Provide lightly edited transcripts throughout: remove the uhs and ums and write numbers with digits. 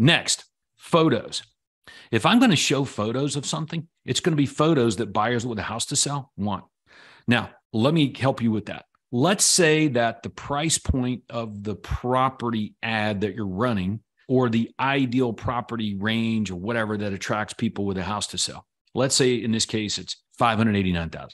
Next, photos. If I'm going to show photos of something, it's going to be photos that buyers with a house to sell want. Now, let me help you with that. Let's say that the price point of the property ad that you're running, or the ideal property range or whatever that attracts people with a house to sell. Let's say in this case, it's $589,000.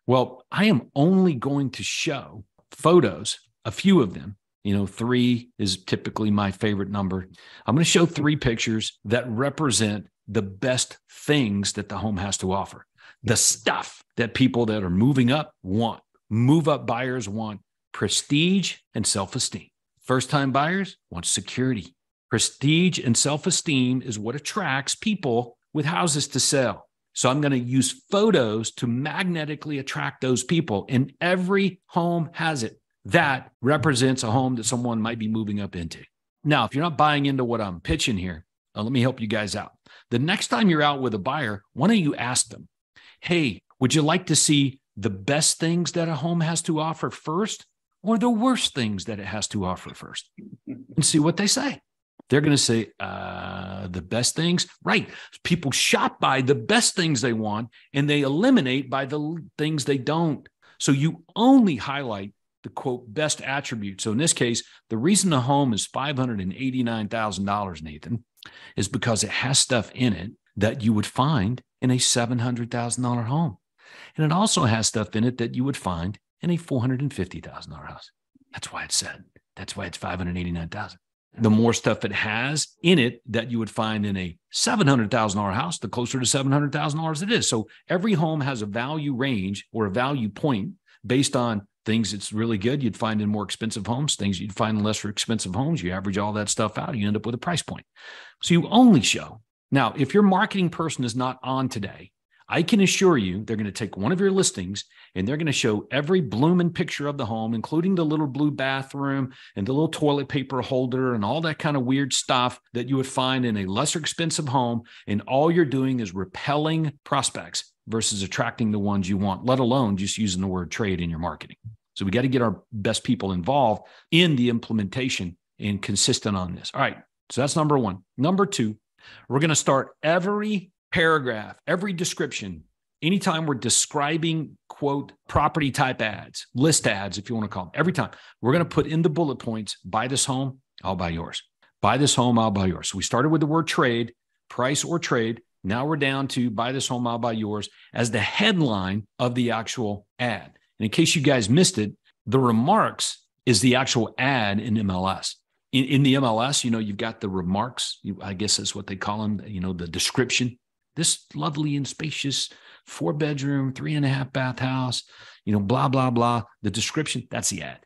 Well, I am only going to show photos, a few of them. 3 is typically my favorite number. I'm going to show 3 pictures that represent the best things that the home has to offer. The stuff that people that are moving up want. Move up buyers want prestige and self-esteem. First-time buyers want security. Prestige and self-esteem is what attracts people with houses to sell. So I'm going to use photos to magnetically attract those people. And every home has it. That represents a home that someone might be moving up into. Now, if you're not buying into what I'm pitching here, let me help you guys out. The next time you're out with a buyer, why don't you ask them, hey, would you like to see the best things that a home has to offer first, or the worst things that it has to offer first? And see what they say. They're going to say, the best things, right? People shop by the best things they want, and they eliminate by the things they don't. So you only highlight the quote best attribute. So in this case, the reason the home is $589,000, Nathan, is because it has stuff in it that you would find in a $700,000 home. And it also has stuff in it that you would find in a $450,000 house. That's why it's said. That's why it's $589,000. The more stuff it has in it that you would find in a $700,000 house, the closer to $700,000 it is. So every home has a value range or a value point based on things that's really good you'd find in more expensive homes, things you'd find in lesser expensive homes. You average all that stuff out, you end up with a price point. So you only show. Now, if your marketing person is not on today, I can assure you they're going to take one of your listings and they're going to show every blooming picture of the home, including the little blue bathroom and the little toilet paper holder and all that kind of weird stuff that you would find in a lesser expensive home. And all you're doing is repelling prospects versus attracting the ones you want, let alone just using the word trade in your marketing. So we got to get our best people involved in the implementation and consistent on this. All right. So that's number 1. Number 2, we're going to start every paragraph, every description, anytime we're describing, quote, property type ads, list ads, if you want to call them, every time we're going to put in the bullet points, buy this home, I'll buy yours. Buy this home, I'll buy yours. So we started with the word trade, price or trade. Now we're down to buy this home, I'll buy yours as the headline of the actual ad. And in case you guys missed it, the remarks is the actual ad in MLS. In the MLS, you've got the remarks. I guess that's what they call them, the description. This lovely and spacious 4-bedroom, 3.5 bath house, blah, blah, blah. The description, that's the ad.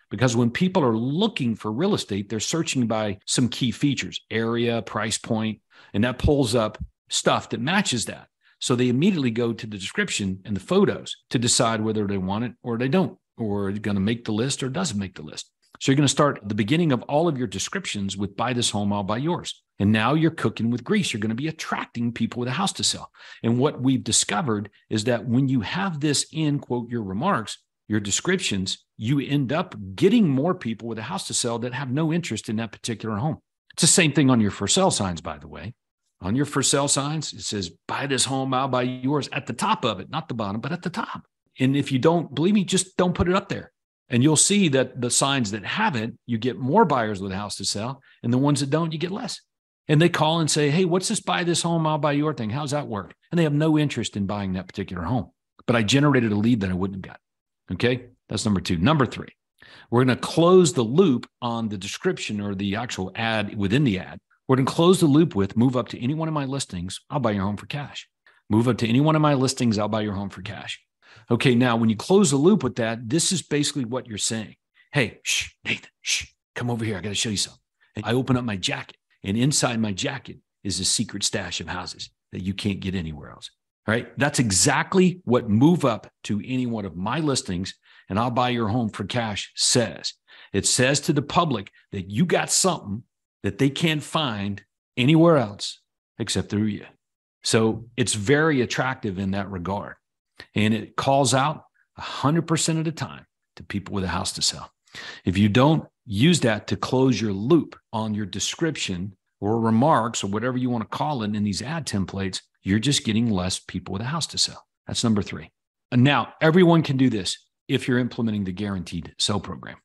Because when people are looking for real estate, they're searching by some key features, area, price point, and that pulls up stuff that matches that. So they immediately go to the description and the photos to decide whether they want it or they don't, or going to make the list or doesn't make the list. So you're going to start at the beginning of all of your descriptions with buy this home, I'll buy yours. And now you're cooking with grease. You're going to be attracting people with a house to sell. And what we've discovered is that when you have this in, quote, your remarks, your descriptions, you end up getting more people with a house to sell that have no interest in that particular home. It's the same thing on your for sale signs, by the way. On your for sale signs, it says, buy this home, I'll buy yours at the top of it, not the bottom, but at the top. And if you don't believe me, just don't put it up there. And you'll see that the signs that have it, you get more buyers with a house to sell. And the ones that don't, you get less. And they call and say, hey, what's this buy this home, I'll buy your thing? How's that work? And they have no interest in buying that particular home. But I generated a lead that I wouldn't have got. Okay, that's number 2. Number 3, we're going to close the loop on the description or the actual ad within the ad. We're going to close the loop with move up to any one of my listings, I'll buy your home for cash. Move up to any one of my listings, I'll buy your home for cash. Okay, now when you close the loop with that, this is basically what you're saying. Hey, Nathan, come over here. I got to show you something. And I open up my jacket, and inside my jacket is a secret stash of houses that you can't get anywhere else. All right, that's exactly what move up to any one of my listings, and I'll buy your home for cash says. It says to the public that you got something that they can't find anywhere else except through you. So it's very attractive in that regard. And it calls out 100% of the time to people with a house to sell. If you don't use that to close your loop on your description or remarks or whatever you want to call it in these ad templates, you're just getting less people with a house to sell. That's number 3. And now everyone can do this if you're implementing the guaranteed sell program.